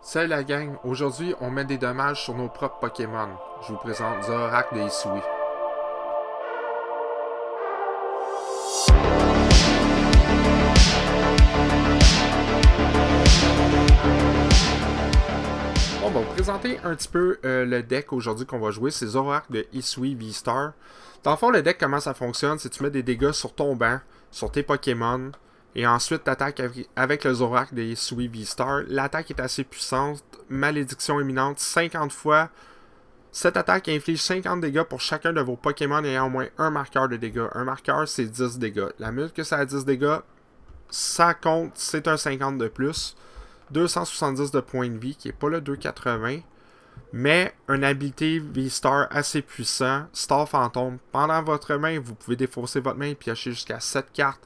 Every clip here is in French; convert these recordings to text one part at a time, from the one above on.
Salut la gang, aujourd'hui on met des dommages sur nos propres Pokémon. Je vous présente Zoroark de Hisui. On va vous présenter un petit peu le deck aujourd'hui qu'on va jouer, c'est Zoroark de Hisui V-Star. Dans le fond, le deck, comment ça fonctionne, c'est que tu mets des dégâts sur ton banc, sur tes Pokémon, et ensuite tu attaques avec le Zoroark de Hisui V-Star. L'attaque est assez puissante, malédiction imminente, 50 fois. Cette attaque inflige 50 dégâts pour chacun de vos Pokémon ayant au moins un marqueur de dégâts. Un marqueur, c'est 10 dégâts. La minute que ça a 10 dégâts, ça compte, c'est un 50 de plus. 270 de points de vie, qui n'est pas le 280. Mais une habilité V-Star assez puissant, Star Fantôme. Pendant votre main, vous pouvez défausser votre main et piocher jusqu'à 7 cartes.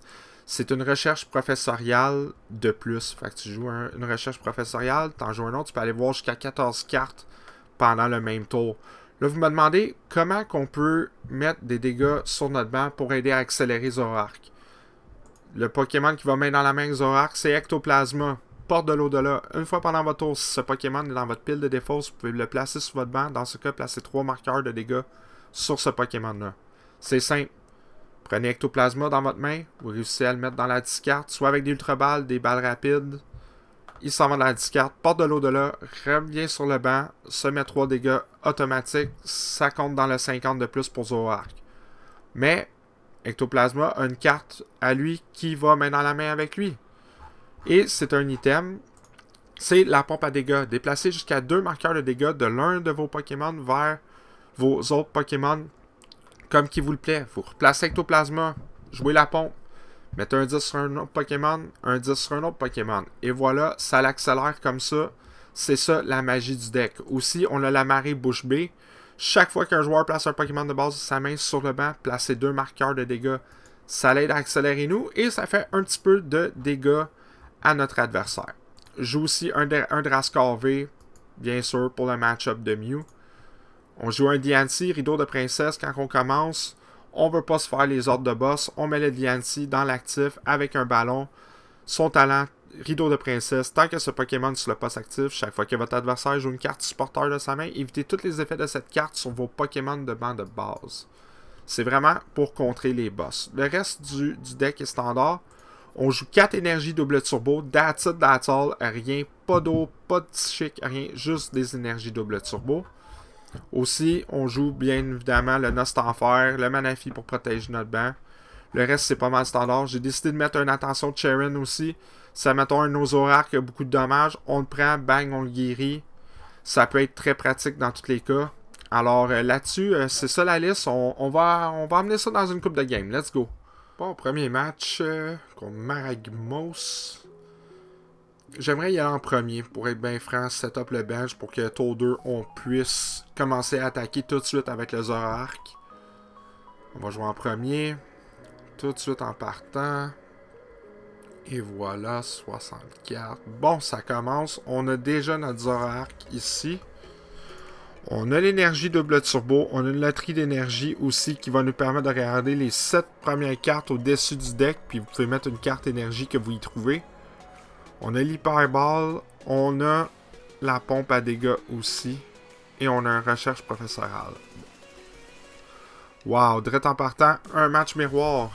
C'est une recherche professoriale de plus. Fait que tu joues une recherche professoriale, t'en joues un autre, tu peux aller voir jusqu'à 14 cartes pendant le même tour. Là, vous me demandez comment qu'on peut mettre des dégâts sur notre banc pour aider à accélérer Zoroark. Le Pokémon qui va mettre dans la main Zoroark, c'est Ectoplasma. Porte de l'au-delà. Une fois pendant votre tour, si ce Pokémon est dans votre pile de défausse, vous pouvez le placer sur votre banc. Dans ce cas, placez 3 marqueurs de dégâts sur ce Pokémon-là. C'est simple. Prenez Ectoplasma dans votre main, vous réussissez à le mettre dans la discard, soit avec des Ultra Balles, des balles rapides. Il s'en va dans la discard, porte de l'au-delà, revient sur le banc, se met 3 dégâts automatiques, ça compte dans le 50 de plus pour Zoroark. Mais Ectoplasma a une carte à lui qui va mettre dans la main avec lui. Et c'est un item, c'est la pompe à dégâts. Déplacez jusqu'à 2 marqueurs de dégâts de l'un de vos Pokémon vers vos autres Pokémon comme qui vous le plaît. Vous replacez Ectoplasma, jouez la pompe, mettez un 10 sur un autre Pokémon, un 10 sur un autre Pokémon. Et voilà, ça l'accélère comme ça. C'est ça la magie du deck. Aussi, on a la marée bouche bée. Chaque fois qu'un joueur place un Pokémon de base de sa main sur le banc, placez 2 marqueurs de dégâts. Ça l'aide à accélérer nous et ça fait un petit peu de dégâts à notre adversaire. Joue aussi un Drascar V, bien sûr, pour le match-up de Mew. On joue un Diancie, rideau de princesse quand on commence. On veut pas se faire les ordres de boss. On met le Diancie dans l'actif avec un ballon. Son talent, rideau de princesse. Tant que ce Pokémon sur le poste actif, chaque fois que votre adversaire joue une carte supporteur de sa main, évitez tous les effets de cette carte sur vos Pokémon de banc de base. C'est vraiment pour contrer les boss. Le reste du deck est standard. On joue 4 énergies double turbo. That's it, that's all. Rien, pas d'eau, pas de psychique, rien. Juste des énergies double turbo. Aussi, on joue bien évidemment le Nostanfer, le Manafi pour protéger notre banc. Le reste, c'est pas mal standard. J'ai décidé de mettre une attention de Cheren aussi. Ça, mettons un Zoroark qui a beaucoup de dommages. On le prend, bang, on le guérit. Ça peut être très pratique dans tous les cas. Alors là-dessus, c'est ça la liste. On va amener ça dans une coupe de game. Let's go. Bon, premier match contre Maragmos. J'aimerais y aller en premier, pour être bien franc, set up le bench pour que tour 2, on puisse commencer à attaquer tout de suite avec le Zoroark. On va jouer en premier, tout de suite en partant. Et voilà, 64. Bon, ça commence. On a déjà notre Zoroark ici. On a l'énergie double turbo. On a une loterie d'énergie aussi qui va nous permettre de regarder les 7 premières cartes au-dessus du deck. Puis vous pouvez mettre une carte énergie que vous y trouvez. On a l'hyperball, on a la pompe à dégâts aussi, et on a une recherche professorale. Wow, direct en partant, un match miroir.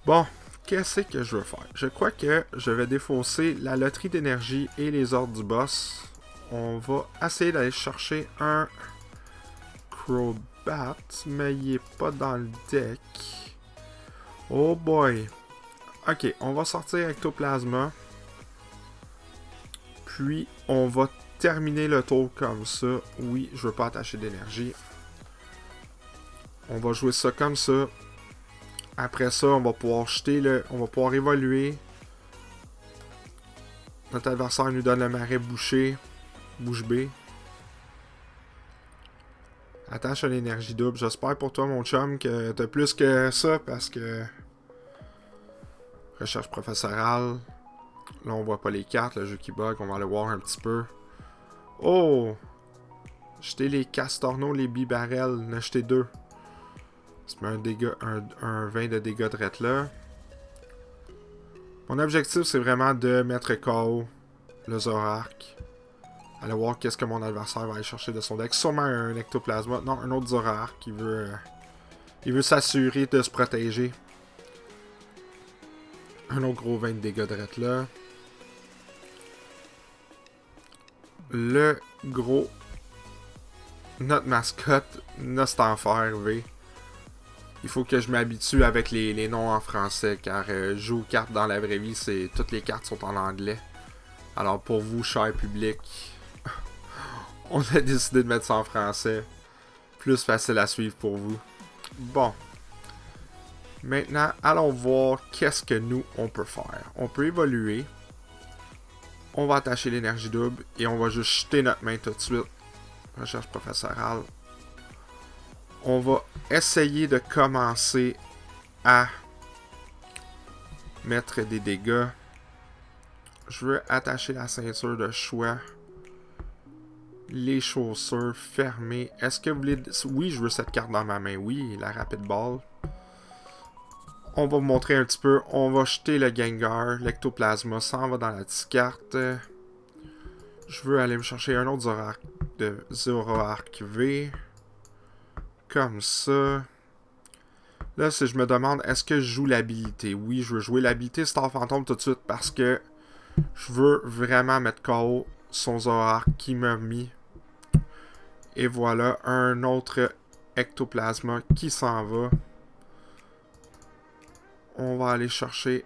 Bon, qu'est-ce que je veux faire? Je crois que je vais défausser la loterie d'énergie et les ordres du boss. On va essayer d'aller chercher un Crobat, mais il n'est pas dans le deck. Oh boy! Ok, on va sortir Ectoplasma. Puis, on va terminer le tour comme ça. Oui, je veux pas attacher d'énergie. On va jouer ça comme ça. Après ça, on va pouvoir jeter le... On va pouvoir évoluer. Notre adversaire nous donne le marais bouché. Bouche bée. Attache à l'énergie double. J'espère pour toi, mon chum, que t'as plus que ça, parce que... Recherche professorale. Là, on voit pas les cartes, le jeu qui bug. On va aller voir un petit peu. Oh! Jeter les Castorno, les Bibarel. On a jeté 2. Ça met un 20 de dégâts de là. Mon objectif, c'est vraiment de mettre KO le Zoroark. Allez voir qu'est-ce que mon adversaire va aller chercher de son deck. Sûrement un Ectoplasma. Non, un autre Zoroark qui veut... il veut s'assurer de se protéger. Un autre gros 20 de dégâts direct là. Le gros... Notre mascotte, Nostanfer V. Il faut que je m'habitue avec les noms en français, car je joue aux cartes dans la vraie vie, toutes les cartes sont en anglais. Alors pour vous, cher public, on a décidé de mettre ça en français. Plus facile à suivre pour vous. Bon. Maintenant, allons voir qu'est-ce que nous, on peut faire. On peut évoluer. On va attacher l'énergie double et on va juste jeter notre main tout de suite. Recherche professorale. On va essayer de commencer à mettre des dégâts. Je veux attacher la ceinture de choix. Les chaussures fermées. Est-ce que vous voulez... Oui, je veux cette carte dans ma main. Oui, la Rapid Ball. On va vous montrer un petit peu. On va jeter le Gengar. L'Ectoplasma s'en va dans la discarte. Je veux aller me chercher un autre Zoroark V. Comme ça. Là, si je me demande, est-ce que je joue l'habilité? Oui, je veux jouer l'habilité Star Phantom tout de suite parce que je veux vraiment mettre KO son Zoroark qui m'a mis. Et voilà, un autre Ectoplasma qui s'en va. On va aller chercher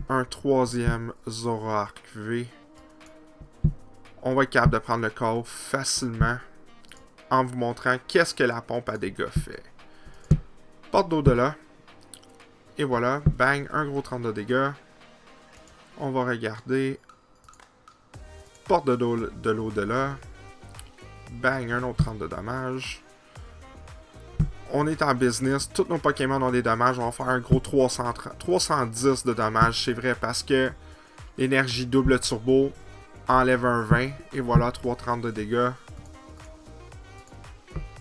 un troisième Zoroark V. On va être capable de prendre le KO facilement en vous montrant qu'est-ce que la pompe à dégâts fait. Porte d'au-delà. Et voilà, bang, un gros 30 de dégâts. On va regarder. Porte de l'au-delà. Bang, un autre 30 de dommages. On est en business. Tous nos Pokémon ont des dommages. On va faire un gros 310 de dommages. C'est vrai parce que l'énergie double turbo enlève un 20. Et voilà, 330 de dégâts.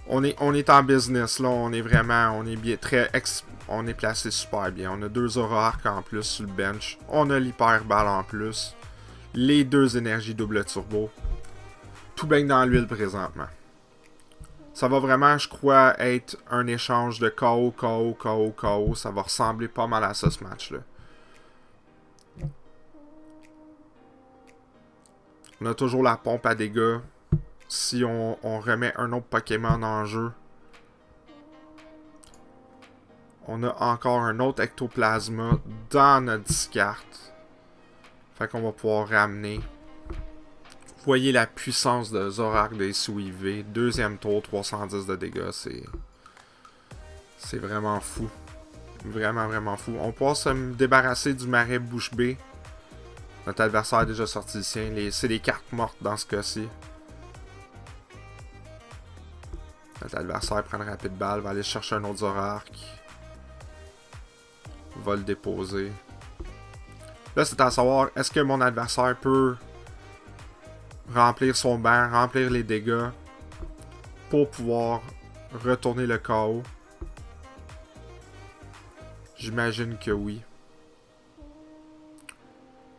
On est en business, là. On est vraiment... On est bien... On est placé super bien. On a 2 Zoroark en plus sur le bench. On a l'Hyper Balle en plus. Les 2 énergies double turbo. Tout baigne dans l'huile présentement. Ça va vraiment, je crois, être un échange de KO, KO, KO, KO. Ça va ressembler pas mal à ça, ce match-là. On a toujours la pompe à dégâts. Si on remet un autre Pokémon en jeu. On a encore un autre Ectoplasma dans notre discarte. Fait qu'on va pouvoir ramener. Vous voyez la puissance de Zoroark de SUV. Deuxième tour, 310 de dégâts. C'est vraiment fou. Vraiment, vraiment fou. On peut se débarrasser du marais bouche bée. Notre adversaire a déjà sorti le sien. C'est des cartes mortes dans ce cas-ci. Notre adversaire prend une rapide balle. Va aller chercher un autre Zoroark. Va le déposer. Là, c'est à savoir, est-ce que mon adversaire peut remplir son banc, remplir les dégâts pour pouvoir retourner le KO? J'imagine que oui.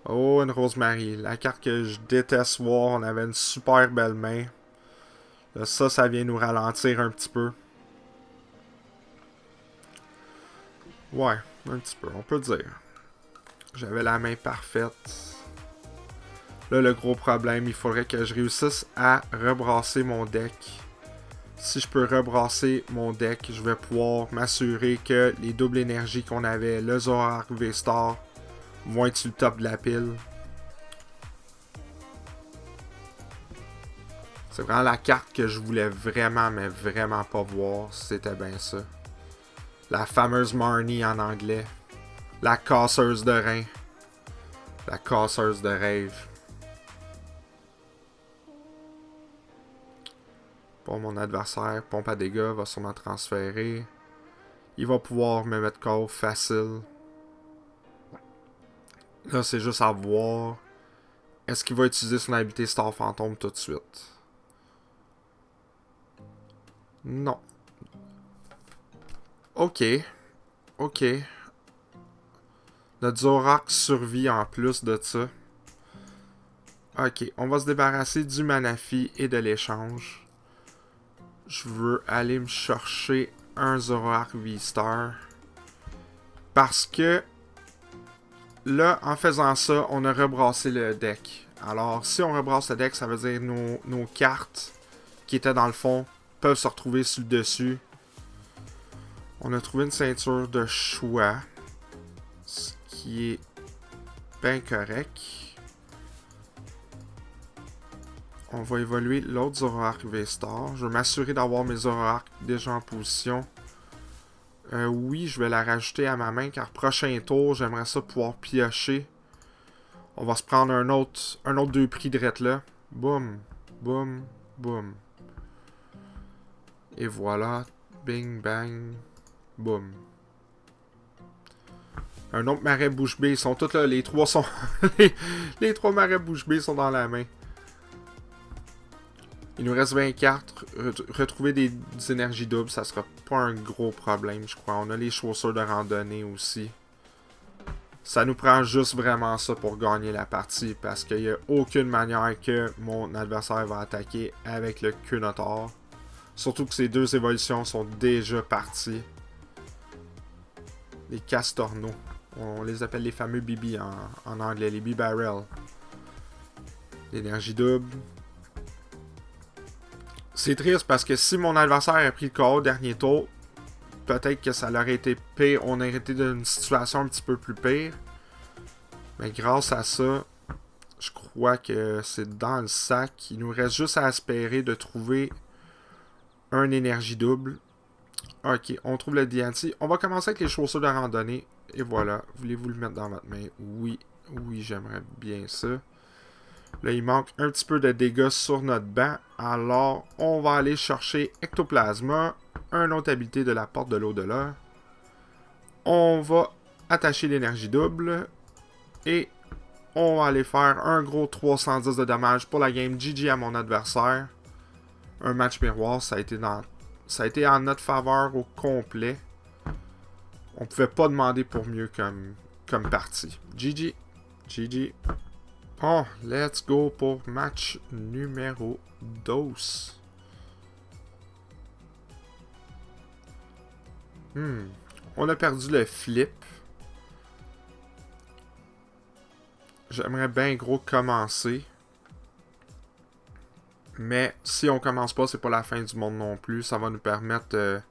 Oh, une Rosemary. La carte que je déteste voir. On avait une super belle main. Là, ça vient nous ralentir un petit peu. Ouais, un petit peu, on peut dire. J'avais la main parfaite. Là, le gros problème, il faudrait que je réussisse à rebrasser mon deck. Si je peux rebrasser mon deck, je vais pouvoir m'assurer que les doubles énergies qu'on avait, le Zoroark V-Star, vont être sur le top de la pile. C'est vraiment la carte que je voulais vraiment, mais vraiment pas voir. C'était bien ça. La fameuse Marnie en anglais. La casseuse de rein. La casseuse de rêve. Bon, mon adversaire, pompe à dégâts, va sûrement transférer. Il va pouvoir me mettre KO facile. Là, c'est juste à voir. Est-ce qu'il va utiliser son habilité Star Phantom tout de suite? Non. Ok. Ok. Notre Zoroark survit en plus de ça. Ok, on va se débarrasser du Manaphy et de l'échange. Je veux aller me chercher un Zoroark V-Star. Parce que là, en faisant ça, on a rebrassé le deck. Alors, si on rebrasse le deck, ça veut dire nos cartes qui étaient dans le fond peuvent se retrouver sur le dessus. On a trouvé une ceinture de choix. Ce qui est bien correct. On va évoluer l'autre Zoroark V-Star. Je vais m'assurer d'avoir mes Zoroark déjà en position. Oui, je vais la rajouter à ma main car prochain tour, j'aimerais ça pouvoir piocher. On va se prendre un autre 2 prix direct là. Boum, boum, boum. Et voilà. Bing, bang, boum. Un autre marais bouche bée. Ils sont tous là. Les trois sont. les 3 marais bouche bée sont dans la main. Il nous reste 20 cartes. Retrouver des énergies doubles, ça sera pas un gros problème, je crois. On a les chaussures de randonnée aussi. Ça nous prend juste vraiment ça pour gagner la partie. Parce qu'il n'y a aucune manière que mon adversaire va attaquer avec le Kunotaur. Surtout que ces 2 évolutions sont déjà parties. Les Castorno. On les appelle les fameux BB en anglais. Les B-Barrel. L'énergie double. C'est triste parce que si mon adversaire a pris le KO au dernier tour, peut-être que ça aurait été pire. On aurait été dans une situation un petit peu plus pire. Mais grâce à ça, je crois que c'est dans le sac. Il nous reste juste à espérer de trouver un énergie double. Ok, on trouve le DNT. On va commencer avec les chaussures de randonnée. Et voilà. Voulez-vous le mettre dans votre main? Oui, oui, j'aimerais bien ça. Là, il manque un petit peu de dégâts sur notre banc. Alors, on va aller chercher Ectoplasma, une autre habilité de la porte de l'au-delà. On va attacher l'énergie double. Et on va aller faire un gros 310 de dommages pour la game. GG à mon adversaire. Un match miroir, ça a été en notre faveur au complet. On pouvait pas demander pour mieux comme partie. GG. GG. Oh, let's go pour match numéro 2. On a perdu le flip. J'aimerais bien gros commencer. Mais si on commence pas, c'est pas la fin du monde non plus. Ça va nous permettre de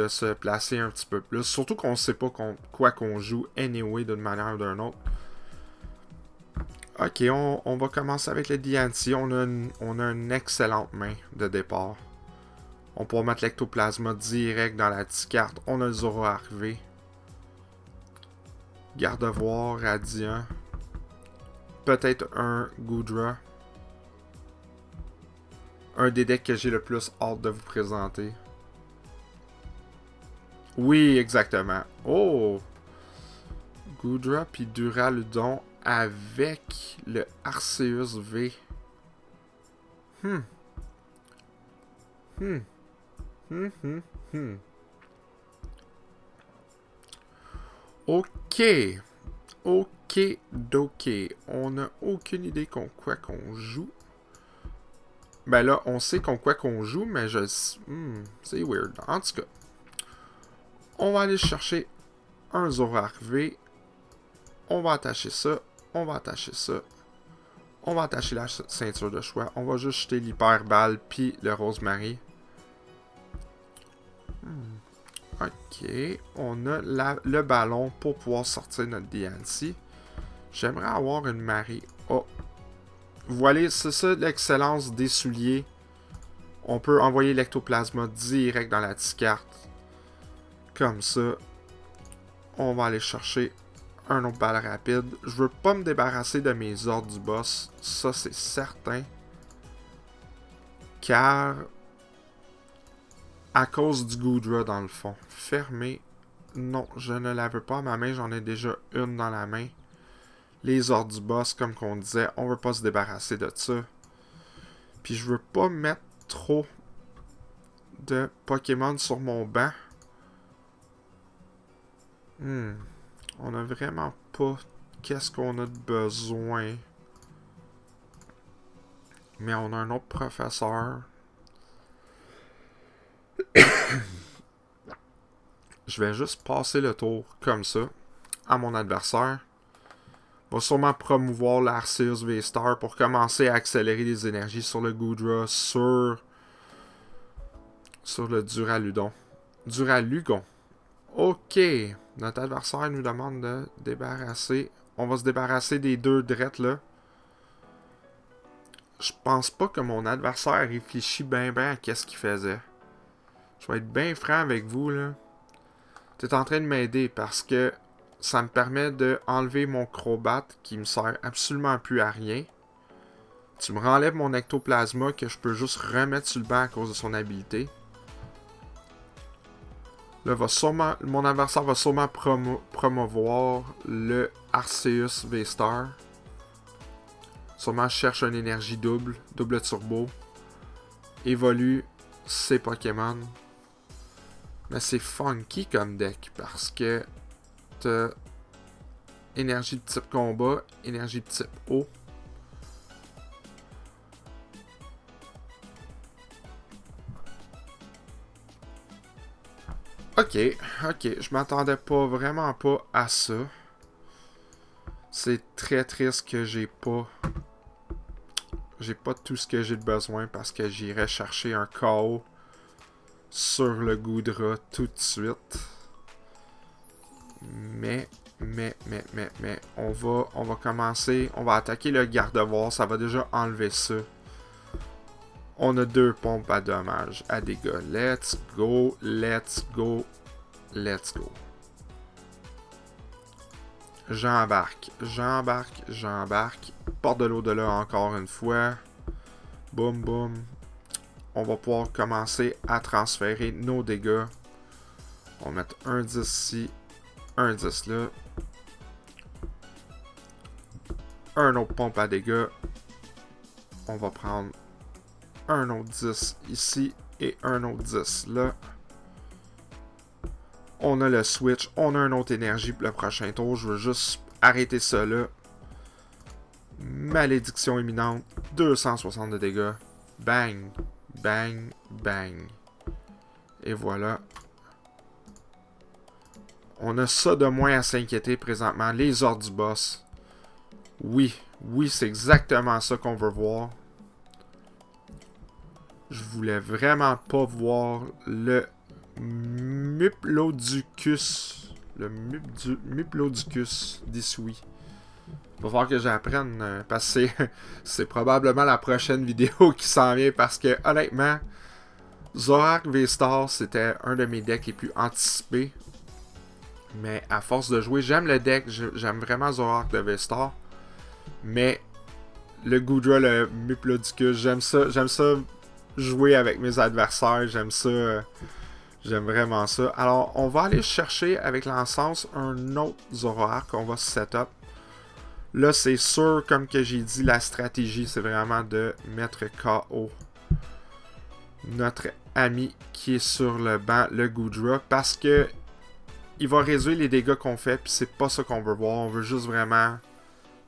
se placer un petit peu plus. Surtout qu'on sait pas quoi qu'on joue anyway d'une manière ou d'une autre. Ok, on va commencer avec le DNT. On a une excellente main de départ. On pourra mettre l'ectoplasma direct dans la discarte. On a le Zoroark V. Gardevoir, Radiant. Peut-être un Goodra. Un des decks que j'ai le plus hâte de vous présenter. Oui, exactement. Oh! Goodra puis Duraludon avec le Arceus V. Ok. Ok, d'ok. On n'a aucune idée quoi qu'on joue. Ben là, on sait quoi qu'on joue, mais c'est weird. En tout cas, on va aller chercher un Zoroark V. On va attacher ça. On va attacher ça. On va attacher la ceinture de choix. On va juste jeter l'hyperballe puis le rosemary. Ok. On a le ballon pour pouvoir sortir notre DNC. J'aimerais avoir une marée. Oh. Voilà, c'est ça l'excellence des souliers. On peut envoyer l'ectoplasma direct dans la discarte. Comme ça. On va aller chercher un autre balle rapide. Je veux pas me débarrasser de mes ordres du boss. Ça, c'est certain. Car, à cause du Goodra, dans le fond. Fermé. Non, je ne la veux pas à ma main. J'en ai déjà une dans la main. Les ordres du boss, comme qu'on disait, on veut pas se débarrasser de ça. Puis je veux pas mettre trop de Pokémon sur mon banc. On a vraiment pas qu'est-ce qu'on a de besoin. Mais on a un autre professeur. Je vais juste passer le tour comme ça à mon adversaire. Va sûrement promouvoir l'Arceus V-Star pour commencer à accélérer les énergies sur le Goodra, sur le Duraludon. Duralugon. Ok. Notre adversaire nous demande de débarrasser. On va se débarrasser des deux drettes là. Je pense pas que mon adversaire réfléchit bien à qu'est-ce qu'il faisait. Je vais être bien franc avec vous là. Tu es en train de m'aider parce que ça me permet de enlever mon Crobat qui me sert absolument plus à rien. Tu me renlèves mon ectoplasma que je peux juste remettre sur le banc à cause de son habilité. Là, mon adversaire va sûrement promouvoir le Arceus V-Star. Sûrement cherche une énergie double turbo. Évolue ses Pokémon. Mais c'est funky comme deck parce que t'as énergie de type combat, énergie de type eau. Ok, je m'attendais vraiment pas à ça. C'est très triste que j'ai pas tout ce que j'ai besoin parce que j'irai chercher un KO sur le Goodra tout de suite. Mais, on va commencer, on va attaquer le Gardevoir, ça va déjà enlever ça. On a 2 pompes à dommages, à dégâts. Let's go. J'embarque. Porte de l'au-delà encore une fois. Boum. On va pouvoir commencer à transférer nos dégâts. On va mettre un 10 ici, un 10 là. Un autre pompe à dégâts. On va prendre un autre 10 ici et un autre 10 là. On a le switch, on a une autre énergie pour le prochain tour. Je veux juste arrêter ça là. Malédiction imminente, 260 de dégâts. Bang. Et voilà. On a ça de moins à s'inquiéter présentement. Les ordres du boss. Oui, c'est exactement ça qu'on veut voir. Je voulais vraiment pas voir le Muplodicus. Le Muplodicus d'Isui. Il va falloir que j'apprenne parce que c'est probablement la prochaine vidéo qui s'en vient parce que honnêtement, Zoroark V-Star c'était un de mes decks les plus anticipés. Mais à force de jouer, j'aime le deck, j'aime vraiment Zoroark de V-Star. Mais le Goodra, le Muplodicus, j'aime ça jouer avec mes adversaires, j'aime vraiment ça. Alors, on va aller chercher avec l'encens un autre Zoroark qu'on va setup. Là, c'est sûr, comme que j'ai dit, la stratégie, c'est vraiment de mettre KO notre ami qui est sur le banc, le Goodra, parce que il va réduire les dégâts qu'on fait, puis c'est pas ça qu'on veut voir. On veut juste vraiment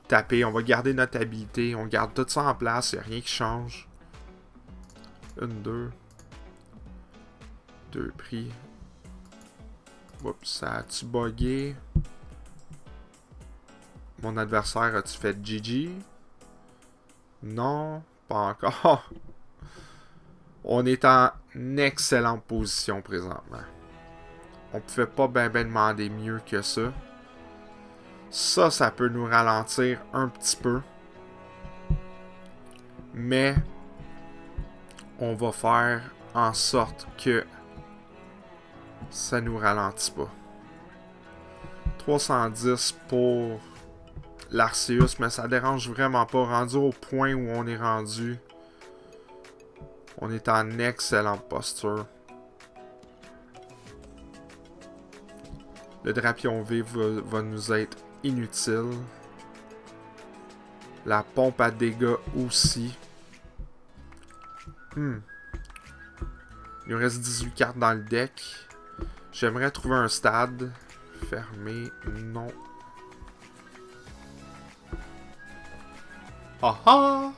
taper. On va garder notre habilité. On garde tout ça en place. Il n'y a rien qui change. 2 prix. Oups, ça a-tu bugué? Mon adversaire a-tu fait GG? Non, pas encore. On est en excellente position présentement. On pouvait pas bien demander mieux que ça. Ça peut nous ralentir un petit peu. Mais on va faire en sorte que ça nous ralentit pas. 310 pour l'Arceus, mais ça dérange vraiment pas. Rendu au point où on est rendu, on est en excellente posture. Le Drapion V va nous être inutile. La pompe à dégâts aussi. Il nous reste 18 cartes dans le deck. J'aimerais trouver un stade. Fermé, non. Ah ah!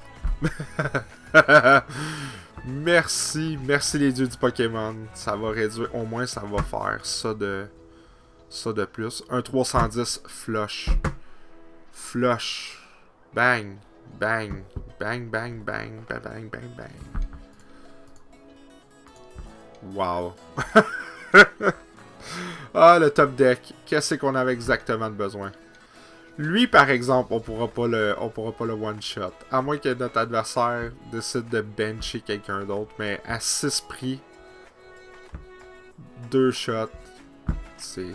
Merci les dieux du Pokémon. Ça va réduire, au moins ça va faire ça de plus. Un 310 flush. Flush. Bang. Bang. Bang, bang, bang. Bang, bang, bang, bang. Wow. Ah, le top deck. Qu'est-ce qu'on avait exactement besoin? Lui, par exemple, on pourra pas le one-shot. À moins que notre adversaire décide de bencher quelqu'un d'autre. Mais à 6 prix, 2 shots, c'est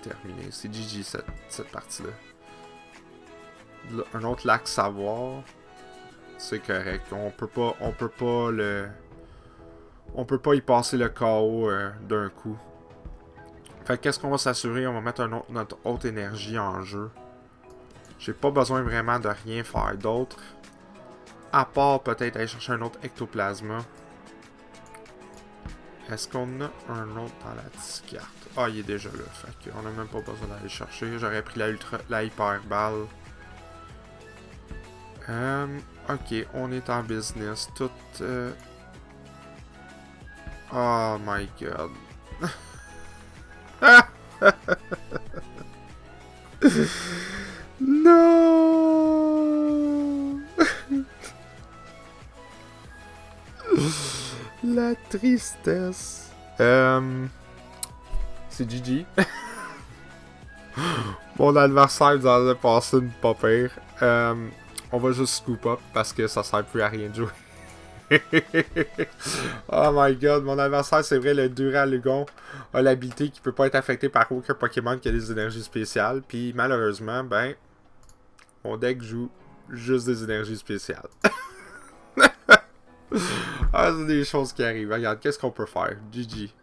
terminé. C'est GG cette partie-là. Un autre lac savoir, c'est correct. On peut pas y passer le KO d'un coup. Fait qu'est-ce qu'on va s'assurer? On va mettre notre haute énergie en jeu. J'ai pas besoin vraiment de rien faire d'autre. À part peut-être aller chercher un autre ectoplasma. Est-ce qu'on a un autre dans la discarte? Ah, il est déjà là. Fait qu'on a même pas besoin d'aller chercher. J'aurais pris la hyper balle. Ok, on est en business. Tout. Oh my god. Non. La tristesse. C'est GG. Mon adversaire nous en a passé une pas pire. On va juste scoop up parce que ça sert plus à rien de jouer. Oh my god, mon adversaire, c'est vrai, le Duralugon a l'habilité qui peut pas être affecté par aucun Pokémon qui a des énergies spéciales. Puis malheureusement, ben, mon deck joue juste des énergies spéciales. Ah, c'est des choses qui arrivent. Regarde, qu'est-ce qu'on peut faire? GG.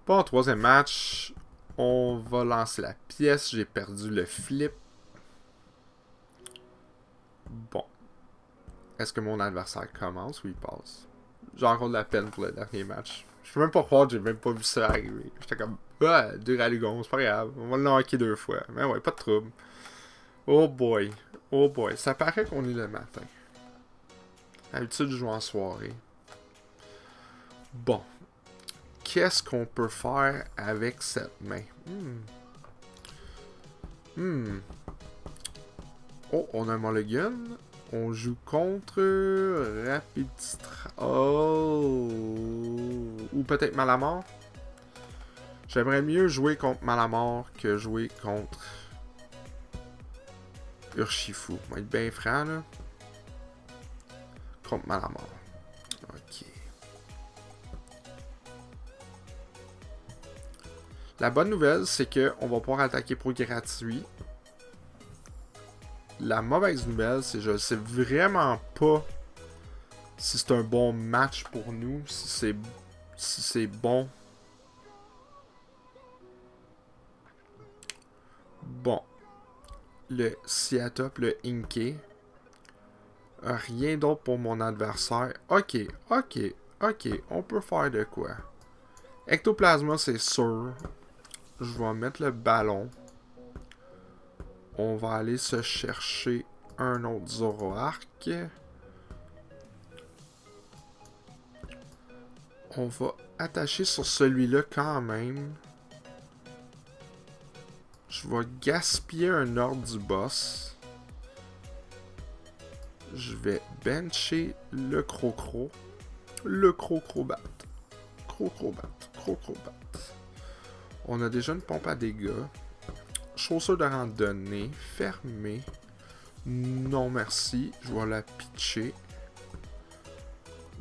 Bon, troisième match. On va lancer la pièce. J'ai perdu le flip. Bon. Est-ce que mon adversaire commence ou il passe? J'ai encore de la peine pour le dernier match. Je peux même pas croire que j'ai même pas vu ça arriver. J'étais comme, ouais, Duralugon, c'est pas grave. On va le knocker 2 fois. Mais ouais, pas de trouble. Oh boy. Oh boy. Ça paraît qu'on est le matin. D'habitude, je joue en soirée. Bon. Qu'est-ce qu'on peut faire avec cette main? Oh, on a un Mulligan. On joue contre Rapidistra. Oh! Ou peut-être Malamar. J'aimerais mieux jouer contre Malamar que jouer contre Urshifu. On va être bien franc, là. Contre Malamar. Ok. La bonne nouvelle, c'est qu'on va pouvoir attaquer pour gratuit. La mauvaise nouvelle, c'est que je ne sais vraiment pas si c'est un bon match pour nous, si c'est bon. Bon. Le Seatop, le Inkay. Rien d'autre pour mon adversaire. Ok. On peut faire de quoi? Ectoplasma, c'est sûr. Je vais mettre le ballon. On va aller se chercher un autre Zoroark. On va attacher sur celui-là quand même. Je vais gaspiller un ordre du boss. Je vais bencher le Crocro. Le Crocrobat. Crocrobat. On a déjà une pompe à dégâts. Chaussure de randonnée. Fermée. Non merci. Je vais la pitcher.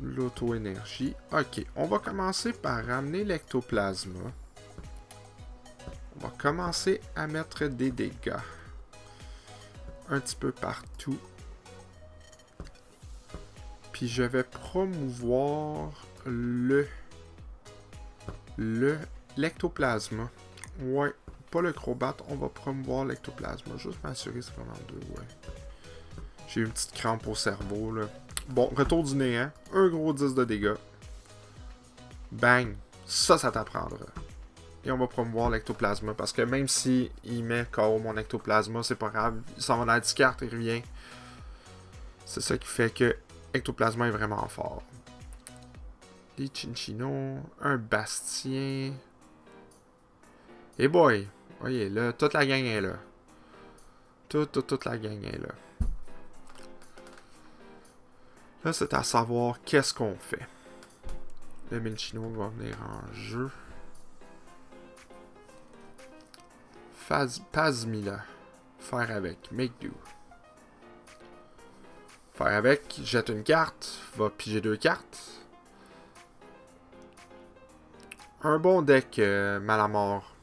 L'auto-énergie. Ok. On va commencer par ramener l'ectoplasma. On va commencer à mettre des dégâts. Un petit peu partout. Puis je vais promouvoir l'ectoplasma. Ouais. Pas le Crobat, on va promouvoir l'ectoplasma. Juste m'assurer c'est vraiment 2, ouais. J'ai une petite crampe au cerveau, là. Bon, retour du néant. Un gros 10 de dégâts. Bang. Ça t'apprendra. Et on va promouvoir l'ectoplasma. Parce que même si il met KO mon ectoplasma, c'est pas grave. Il s'en va dans la discarte, il revient. C'est ça qui fait que ectoplasma est vraiment fort. Des Chinchino, un Bastien. Et boy! Voyez, là, toute la gang est là. Toute la gang est là. Là, c'est à savoir qu'est-ce qu'on fait. Le Milchino va venir en jeu. Pazmila. Faire avec. Make do. Faire avec. Jette une carte. Va piger 2 cartes. Un bon deck Malamort.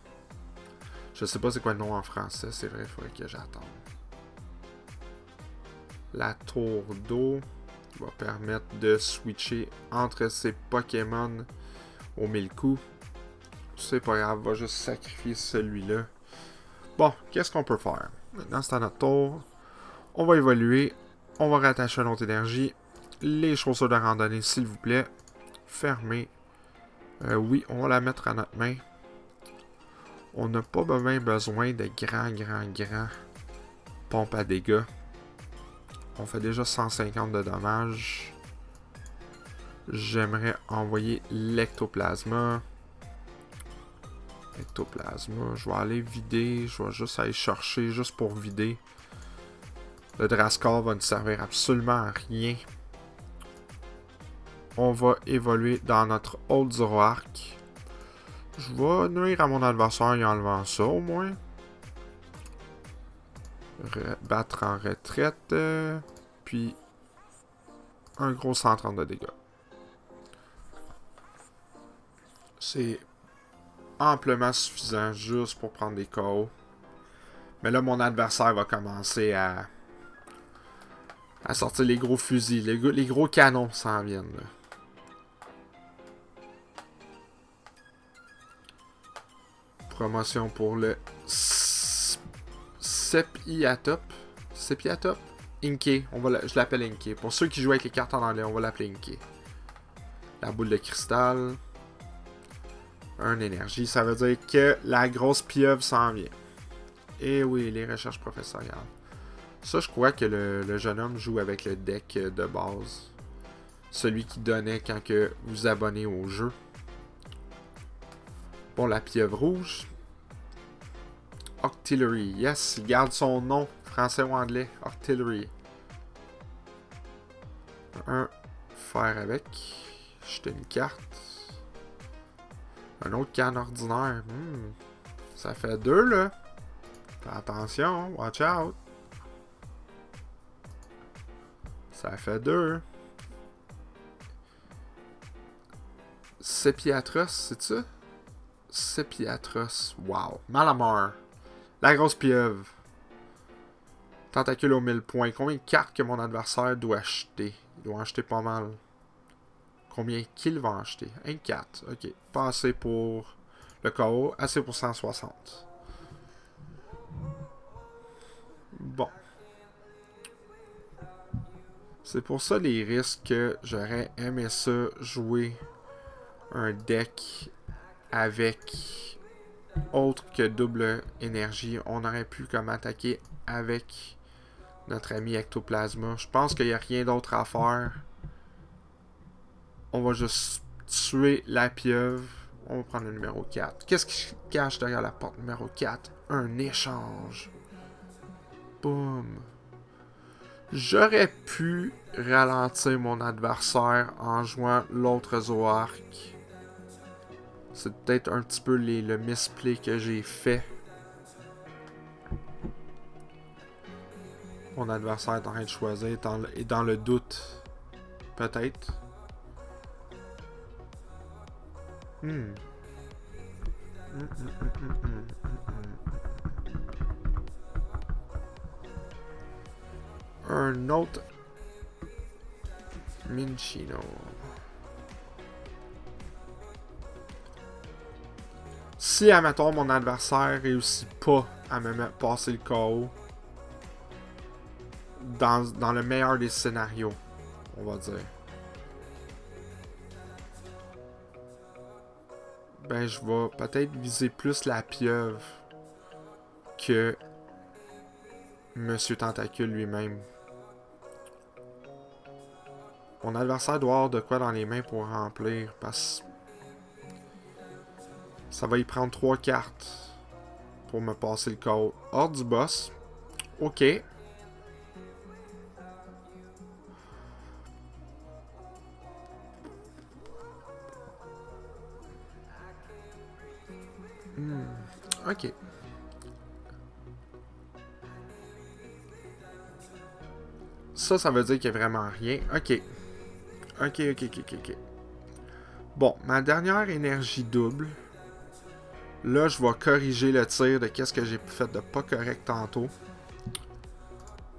Je sais pas c'est quoi le nom en français. C'est vrai, il faudrait que j'attende. La tour d'eau va permettre de switcher entre ces Pokémon au 1000 coups. C'est pas grave, va juste sacrifier celui-là. Bon, qu'est-ce qu'on peut faire? Maintenant, c'est à notre tour. On va évoluer. On va rattacher à notre énergie. Les chaussures de randonnée, s'il vous plaît. Fermez. Oui, on va la mettre à notre main. On n'a pas besoin de grands pompes à dégâts. On fait déjà 150 de dommages. J'aimerais envoyer l'ectoplasma. Ectoplasma. Je vais aller vider. Je vais juste aller chercher juste pour vider. Le Drascar va ne servir absolument à rien. On va évoluer dans notre Old Zoroark. Je vais nuire à mon adversaire en enlevant ça au moins. Battre en retraite. Puis un gros 130 de dégâts. C'est amplement suffisant juste pour prendre des KO. Mais là, mon adversaire va commencer à sortir les gros fusils. Les gros canons s'en viennent. Là. Promotion pour le Sepiatop. Sepiatop? Inkay. Je l'appelle Inkay. Pour ceux qui jouent avec les cartes en anglais, on va l'appeler Inkay. La boule de cristal. Un énergie. Ça veut dire que la grosse pieuvre s'en vient. Et oui, les recherches professionnelles. Ça, je crois que le jeune homme joue avec le deck de base. Celui qui donnait quand que vous abonnez au jeu. Bon, la pieuvre rouge. Octillery. Yes, il garde son nom. Français ou anglais. Octillery. Un fer avec. Jeter une carte. Un autre canne ordinaire. Ça fait 2 là. Fais attention. Watch out. Ça fait 2. Sepiatros, c'est ça? Sepiatros. Wow. Malamar. La grosse pieuvre. Tentacule aux 1000 points. Combien de cartes que mon adversaire doit acheter? Il doit en acheter pas mal. Combien qu'il va en acheter? 4. Ok. Pas assez pour le KO. Assez pour 160. Bon. C'est pour ça les risques que j'aurais aimé ça jouer un deck avec autre que double énergie. On aurait pu comme attaquer avec notre ami Ectoplasma. Je pense qu'il n'y a rien d'autre à faire. On va juste tuer la pieuvre. On va prendre le numéro 4. Qu'est-ce qui cache derrière la porte numéro 4? Un échange. Boum. J'aurais pu ralentir mon adversaire en jouant l'autre Zoroark. C'est peut-être un petit peu le misplay que j'ai fait. Mon adversaire est en train de choisir, est dans le doute. Peut-être. Un autre Minchino. Si, admettons, mon adversaire réussit pas à me passer le KO, dans le meilleur des scénarios, on va dire. ben je vais peut-être viser plus la pieuvre que Monsieur Tentacule lui-même. Mon adversaire doit avoir de quoi dans les mains pour remplir, parce que ça va y prendre 3 cartes pour me passer le KO. Hors du boss. Ok. Ok. Ça veut dire qu'il n'y a vraiment rien. Ok. Ok. Bon, ma dernière énergie double. Là, je vais corriger le tir de qu'est-ce que j'ai fait de pas correct tantôt.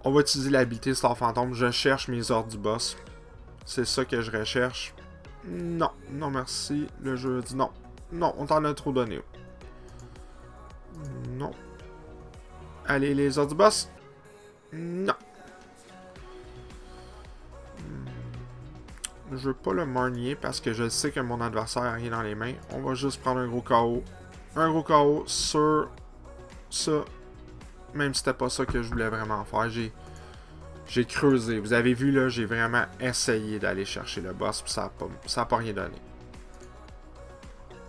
On va utiliser l'habilité Star Phantom. Je cherche mes ordres du boss. C'est ça que je recherche. Non, non merci. Le jeu dit non. Non, on t'en a trop donné. Non. Allez, les ordres du boss. Non. Je veux pas le marnier parce que je sais que mon adversaire a rien dans les mains. On va juste prendre un gros KO. Un gros KO sur ça. Même si c'était pas ça que je voulais vraiment faire. J'ai creusé. Vous avez vu là, j'ai vraiment essayé d'aller chercher le boss. Puis ça a pas rien donné.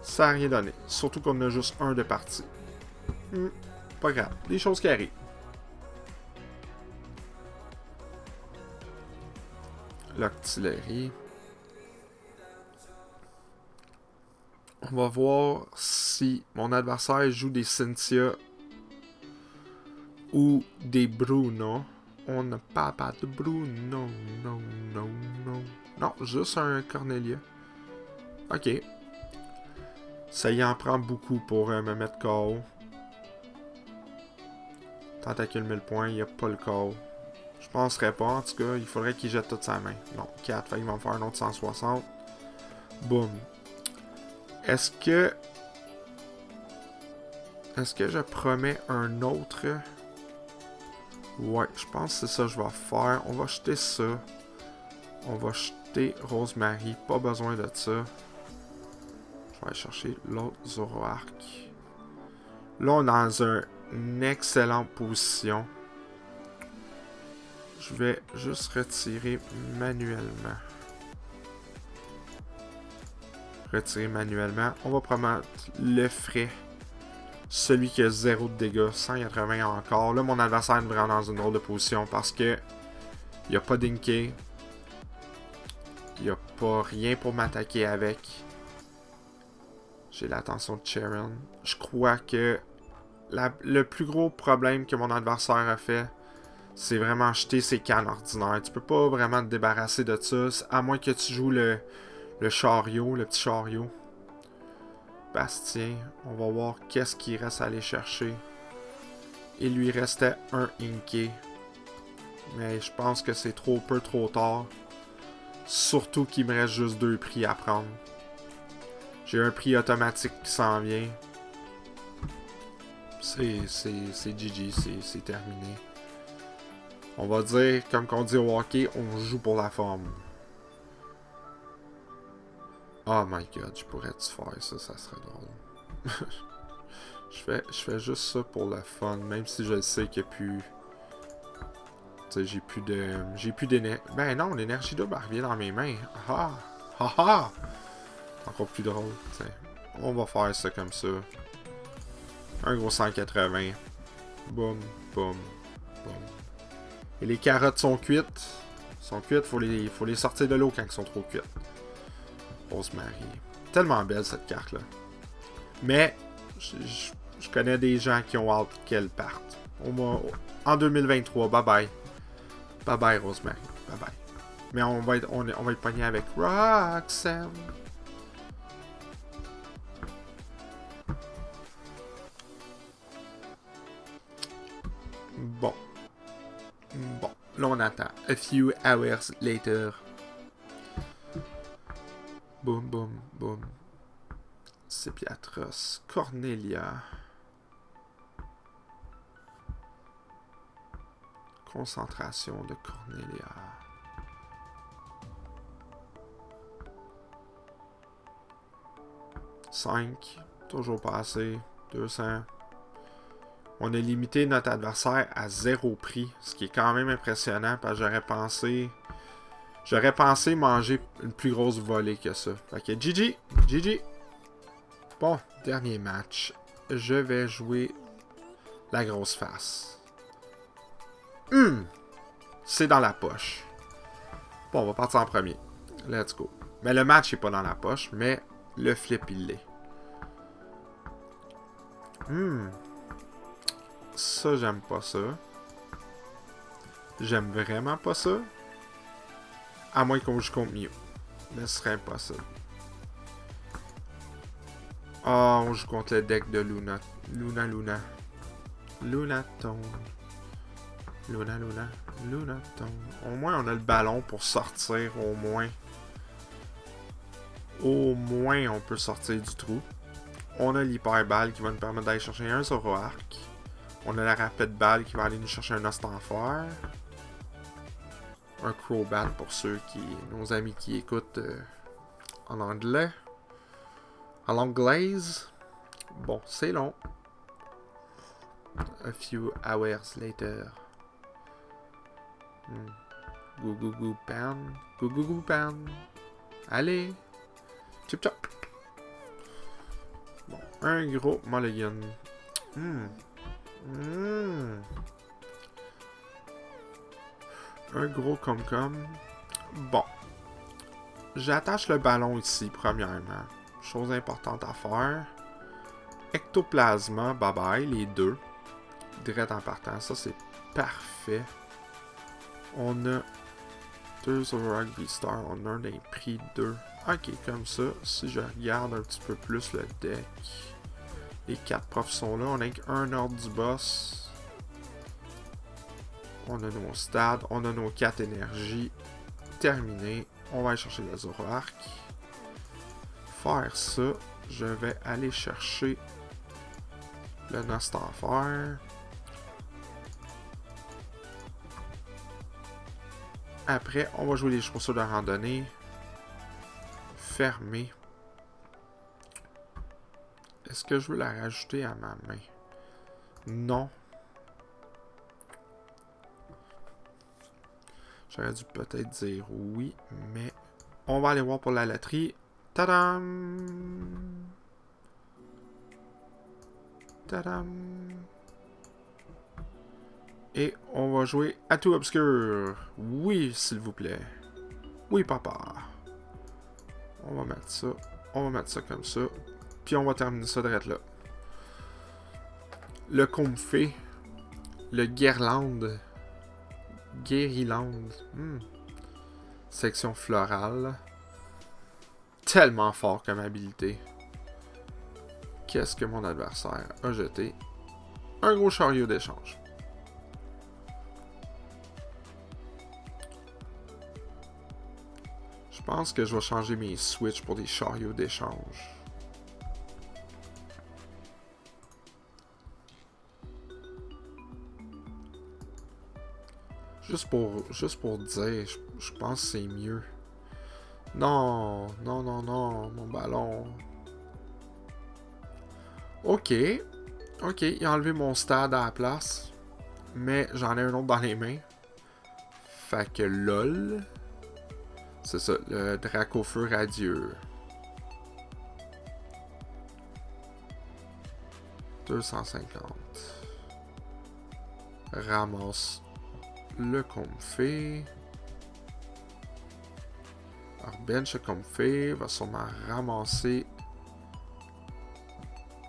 Ça a rien donné. Surtout qu'on a juste un de partie. Pas grave. Des choses qui arrivent. L'artillerie. On va voir si mon adversaire joue des Cynthia ou des Bruno. On n'a pas de Bruno. Non, juste un Cornelia. Ok. Ça y en prend beaucoup pour me mettre KO. Tentacule 1000 points, il n'y a pas le KO. Je penserais pas, en tout cas, il faudrait qu'il jette toute sa main. Non, 4, fait qu'il va me faire un autre 160. Boum. Est-ce que je promets un autre? Ouais, je pense que c'est ça que je vais faire. On va jeter ça. On va jeter Rosemary. Pas besoin de ça. Je vais aller chercher l'autre Zoroark. Là, on est dans une excellente position. Je vais juste retirer manuellement. On va promettre le frais. Celui qui a 0 de dégâts, 180 encore. Là, mon adversaire est vraiment dans une drôle de position parce que il n'y a pas d'Inkey. Il n'y a pas rien pour m'attaquer avec. J'ai l'attention de Sharon. Je crois que le plus gros problème que mon adversaire a fait, c'est vraiment jeter ses cannes ordinaires. Tu peux pas vraiment te débarrasser de ça, à moins que tu joues le chariot, le petit chariot. Bastien, on va voir qu'est-ce qu'il reste à aller chercher. Il lui restait un Inkey. Mais je pense que c'est trop tard. Surtout qu'il me reste juste 2 prix à prendre. J'ai un prix automatique qui s'en vient. C'est GG, c'est terminé. On va dire, comme qu'on dit au hockey, on joue pour la forme. Oh my god, je pourrais-tu faire ça, ça serait drôle. je fais juste ça pour le fun, même si je sais qu'il n'y a plus... Tu sais, j'ai plus d'énergie. Ben non, l'énergie double revient dans mes mains. Ah! Ah ah! Encore plus drôle, t'sais. On va faire ça comme ça. Un gros 180. Boum, boum, boum. Et les carottes sont cuites. Faut les sortir de l'eau quand elles sont trop cuites. Rosemary. Tellement belle cette carte-là. Mais, je connais des gens qui ont hâte qu'elle parte. En 2023, bye bye. Bye bye, Rosemary. Bye bye. Mais on va être pogné avec Roxanne. Bon. Là, on attend. A few hours later. Boum, boum, boum. Sepiatros. Cornelia. Concentration de Cornelia. 5. Toujours pas assez. 200. On a limité notre adversaire à 0 prix. Ce qui est quand même impressionnant. Parce que j'aurais pensé manger une plus grosse volée que ça. Fait que GG. GG. Bon, dernier match. Je vais jouer la grosse face. C'est dans la poche. Bon, on va partir en premier. Let's go. Mais le match n'est pas dans la poche, mais le flip, il l'est. Ça, j'aime pas ça. J'aime vraiment pas ça. À moins qu'on joue contre Mew. Mais ce serait impossible. Ah, on joue contre le deck de Luna. Luna. Lunaton. Lunaton. Au moins, on a le ballon pour sortir, au moins. Au moins, on peut sortir du trou. On a l'hyper balle qui va nous permettre d'aller chercher un Zoroark. On a la rapide balle qui va aller nous chercher un Ostenfer. Un Crobat pour nos amis qui écoutent en anglais. En anglaise. Bon, c'est long. A few hours later. Gou pan. Gou pan. Allez. Chip chop. Bon, un gros mulligan. Un gros com-com. Bon. J'attache le ballon ici, premièrement. Chose importante à faire. Ectoplasma, bye bye, les deux. Direct en partant, ça c'est parfait. On a deux Zoroark V-Star, on a un des prix 2. Ok, comme ça, si je regarde un petit peu plus le deck, les 4 profs sont là, on a qu'un ordre du boss. On a nos stades, on a nos 4 énergies. Terminé. On va aller chercher le Zoroark. Faire ça, je vais aller chercher le Ostenfer. Après, on va jouer les chaussures de randonnée. Fermé. Est-ce que je veux la rajouter à ma main? Non. J'aurais dû peut-être dire oui, mais on va aller voir pour la laiterie. Tadam! Tadam! Et on va jouer à tout obscur. Oui, s'il vous plaît. Oui, papa. On va mettre ça. On va mettre ça comme ça. Puis on va terminer ça direct là. Le Comfé. Le Guirlande. Guérilande. Section florale. Tellement fort comme habilité. Qu'est-ce que mon adversaire a jeté? Un gros chariot d'échange. Je pense que je vais changer mes switches pour des chariots d'échange. Juste pour dire, je pense que c'est mieux. Non, mon ballon. Ok, il a enlevé mon stade à la place. Mais j'en ai un autre dans les mains. Fait que lol. C'est ça, le Dracofeu radieux. 250. Ramasse le Comfé. Alors, bench le Comfé. Va sûrement ramasser.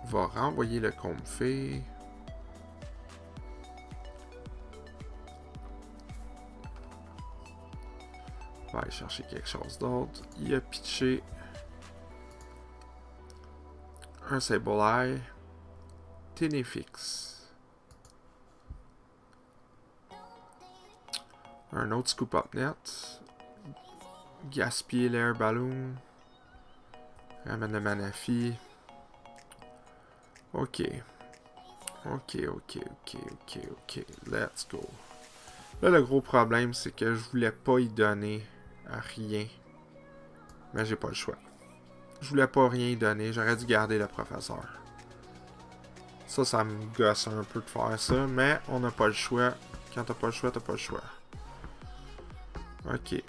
Va renvoyer le Comfé. Va aller chercher quelque chose d'autre. Il a pitché un Sableye. Ténéfix. Un autre Scoop Up Net. Gaspiller l'Air Balloon. Ramène le Manafi. Ok. Let's go. Là, le gros problème, c'est que je voulais pas y donner à rien. Mais j'ai pas le choix. Je voulais pas rien donner. J'aurais dû garder le professeur. Ça me gosse un peu de faire ça, mais on n'a pas le choix. Quand t'as pas le choix, t'as pas le choix. Ok.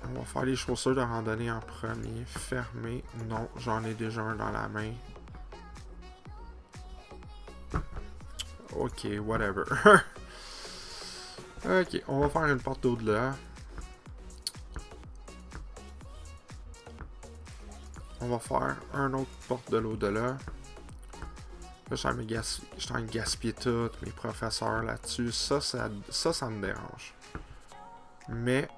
On va faire les chaussures de randonnée en premier. Fermé. Non, j'en ai déjà un dans la main. Ok, whatever. Ok, on va faire une porte d'au-delà. On va faire un autre porte de l'au-delà. Là, je suis en train de gaspiller tous mes professeurs là-dessus. Ça me dérange. Mais,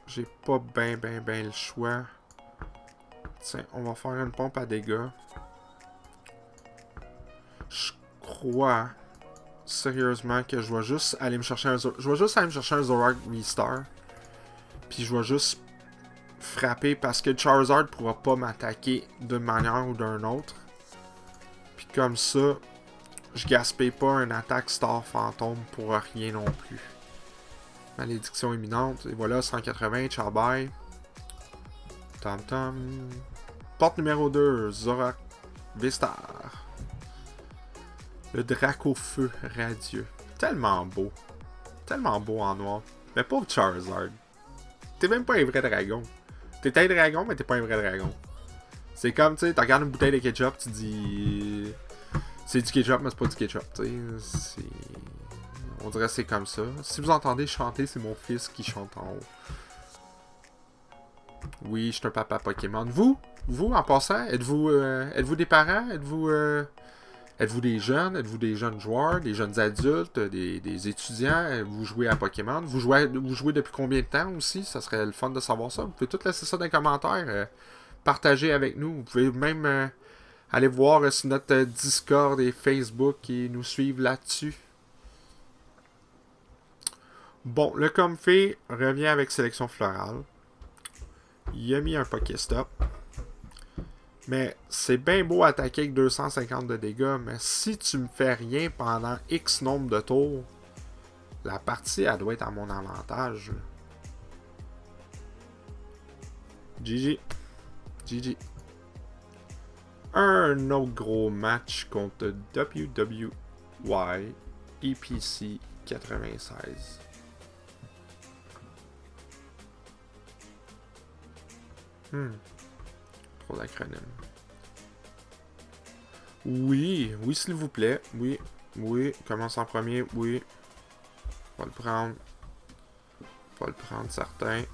j'ai pas ben le choix. Tiens, on va faire une pompe à dégâts. Je crois, sérieusement, que je vais juste aller me chercher un Zoroark V-Star. Puis je vais juste frapper parce que Charizard pourra pas m'attaquer d'une manière ou d'une autre. Puis comme ça, je gaspille pas une attaque Star Fantôme pour rien non plus. Malédiction imminente. Et voilà, 180, ciao bye. Tam tam. Porte numéro 2, Zoroark V-Star. Le Dracaufeu radieux. Tellement beau. Tellement beau en noir. Mais pauvre Charizard. T'es même pas un vrai dragon. T'es un dragon, mais t'es pas un vrai dragon. C'est comme, tu sais, tu regardes une bouteille de ketchup, tu dis... C'est du ketchup, mais c'est pas du ketchup, tu sais. On dirait que c'est comme ça. Si vous entendez chanter, c'est mon fils qui chante en haut. Oui, je suis un papa Pokémon. Vous, en passant, êtes-vous des parents? Êtes-vous des jeunes? Êtes-vous des jeunes joueurs? Des jeunes adultes? Des étudiants? Vous jouez à Pokémon? Vous jouez depuis combien de temps aussi? Ça serait le fun de savoir ça. Vous pouvez tout laisser ça dans les commentaires. Partager avec nous. Vous pouvez même aller voir sur notre Discord et Facebook et nous suivre là-dessus. Bon, le Comfey revient avec sélection florale. Il a mis un Pokéstop. Mais c'est bien beau attaquer avec 250 de dégâts, mais si tu me fais rien pendant X nombre de tours, la partie, elle doit être à mon avantage. GG. GG. Un autre gros match contre WWY EPC 96. Trop d'acronymes. Oui, s'il vous plaît. Oui, commence en premier, oui. On va le prendre. Certain.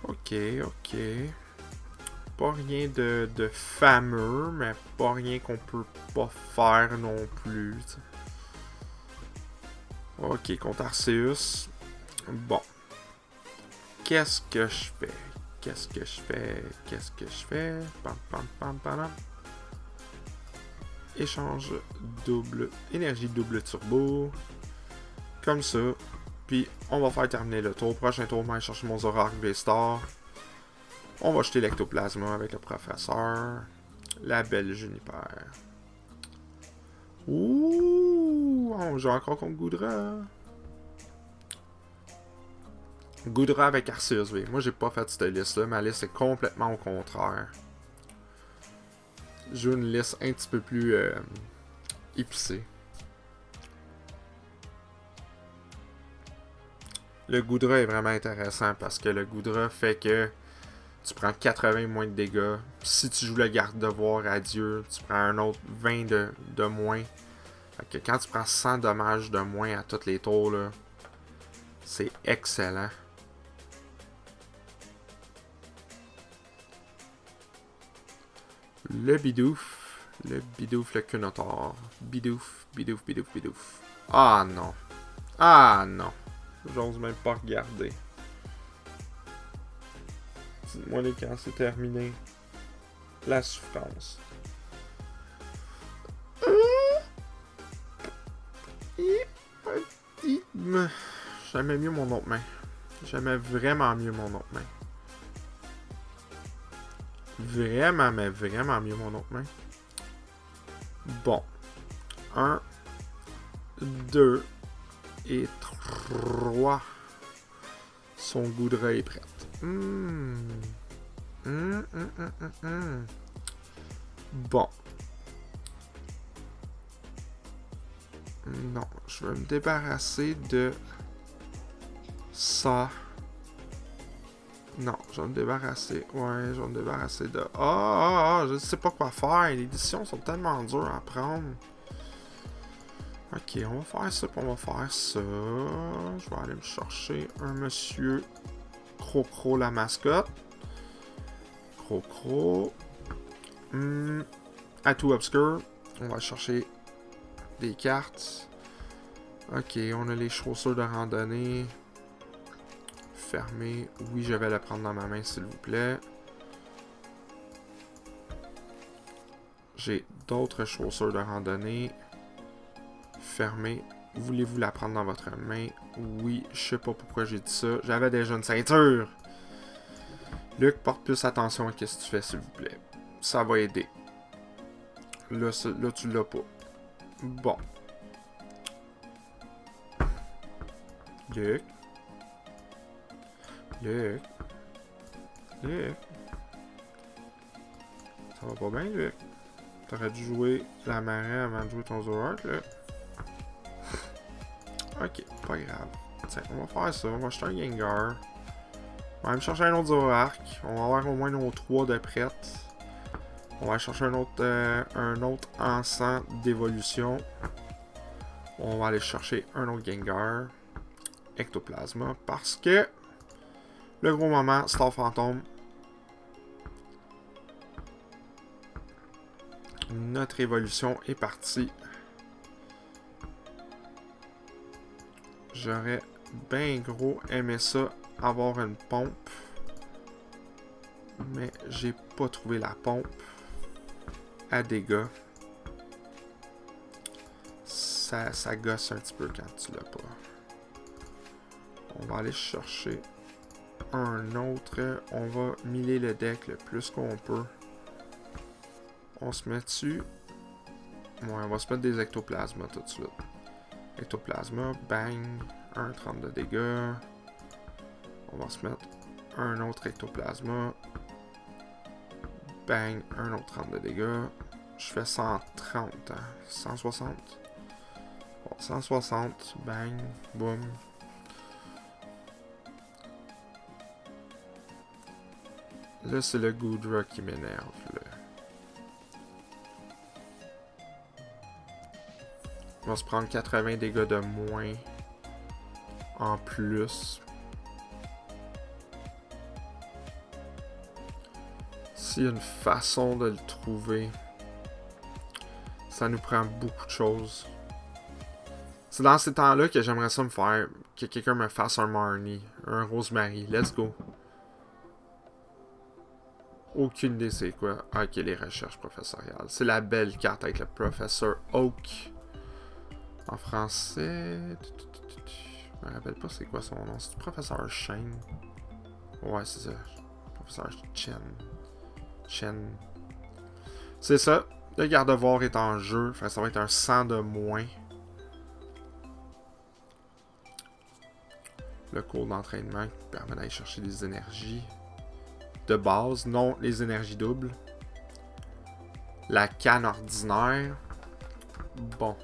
Ok. Pas rien de fameux, mais pas rien qu'on peut pas faire non plus. T'sais. Ok, contre Arceus. Bon. Qu'est-ce que je fais? Pam. Échange double. Énergie double turbo. Comme ça. Puis, on va faire terminer le tour. Prochain tour, on va aller chercher mon Zoroark V-Star. On va jeter l'Ectoplasma avec le professeur. La belle Juniper. Ouh! On joue encore contre Goodra. Goodra avec Arceus V. Moi, j'ai pas fait cette liste-là. Ma liste est complètement au contraire. J'ai une liste un petit peu plus épicée. Le Goodra est vraiment intéressant parce que le Goodra fait que tu prends 80 moins de dégâts. Si tu joues le garde-devoir adieu, tu prends un autre 20 de moins. Fait que quand tu prends 100 dommages de moins à tous les tours, là, c'est excellent. Le Bidouf, le Cunotar. Bidouf. Ah non. J'ose même pas regarder. Dites-moi quand c'est terminé. La souffrance. J'aimais mieux mon autre main. J'aimais vraiment mieux mon autre main. Vraiment mieux mon autre main. Bon. 1, 2 et 3. Son Goodra est prête. Bon. Non, je vais me débarrasser de ça. Non, je vais me débarrasser. Ouais, je vais me débarrasser de... je sais pas quoi faire. Les décisions sont tellement dures à prendre. Ok, on va faire ça, puis on va faire ça. Je vais aller me chercher un monsieur Crocro la mascotte. Crocro. Atout obscur. On va chercher des cartes. Ok, on a les chaussures de randonnée. Fermé. Oui, je vais le prendre dans ma main, s'il vous plaît. J'ai d'autres chaussures de randonnée. Fermé. Voulez-vous la prendre dans votre main? Oui, je sais pas pourquoi j'ai dit ça. J'avais déjà une ceinture. Luc, porte plus attention à ce que tu fais, s'il vous plaît. Ça va aider. Là tu l'as pas. Bon. Luc. Luc. Luc. Ça va pas bien, Luc? T'aurais dû jouer la marée avant de jouer ton Zoroark, là. Ok, pas grave. Tiens, on va faire ça. On va acheter un Gengar. On va me chercher un autre Zoroark. On va avoir au moins nos 3 de prête. On va aller chercher un autre encens d'évolution. On va aller chercher un autre Gengar. Ectoplasma. Parce que le gros moment, Star Phantom. Notre évolution est partie. J'aurais bien gros aimé ça, avoir une pompe. Mais j'ai pas trouvé la pompe à dégâts. Ça gosse un petit peu quand tu l'as pas. On va aller chercher un autre. On va miler le deck le plus qu'on peut. On se met dessus. Ouais, on va se mettre des ectoplasmas tout de suite. Ectoplasma, bang. 1,30 de dégâts. On va se mettre un autre ectoplasma. Bang, un autre 30 de dégâts. Je fais 130, hein. 160. Bon, 160, bang, boum. Là, c'est le Goodra qui m'énerve, là. On va se prendre 80 dégâts de moins. En plus. S'il y a une façon de le trouver, ça nous prend beaucoup de choses. C'est dans ces temps-là que j'aimerais ça me faire, que quelqu'un me fasse un Marnie, un Rosemary. Let's go. Aucune idée c'est quoi. Ah, ok, les recherches professoriales. C'est la belle carte avec le professeur Oak. En français... Je me rappelle pas c'est quoi son nom. C'est le professeur Shane. Ouais, c'est ça. Professeur Chen. C'est ça. Le garde-voir est en jeu. Enfin, ça va être un 100 de moins. Le cours d'entraînement qui permet d'aller chercher des énergies de base, non les énergies doubles. La canne ordinaire. Bon.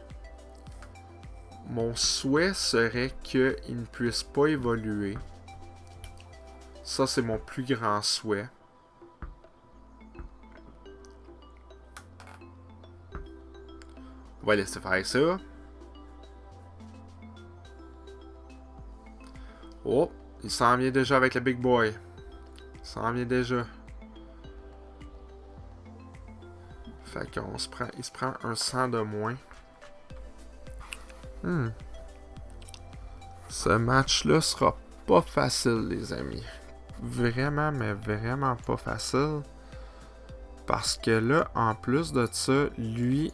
Mon souhait serait qu'il ne puisse pas évoluer. Ça, c'est mon plus grand souhait. On va laisser faire ça. Oh, il s'en vient déjà avec le Big Boy. Il s'en vient déjà. Fait qu'on se prend, il se prend un 100 de moins. Ce match-là sera pas facile, les amis. Vraiment, mais vraiment pas facile. Parce que là, en plus de ça, lui,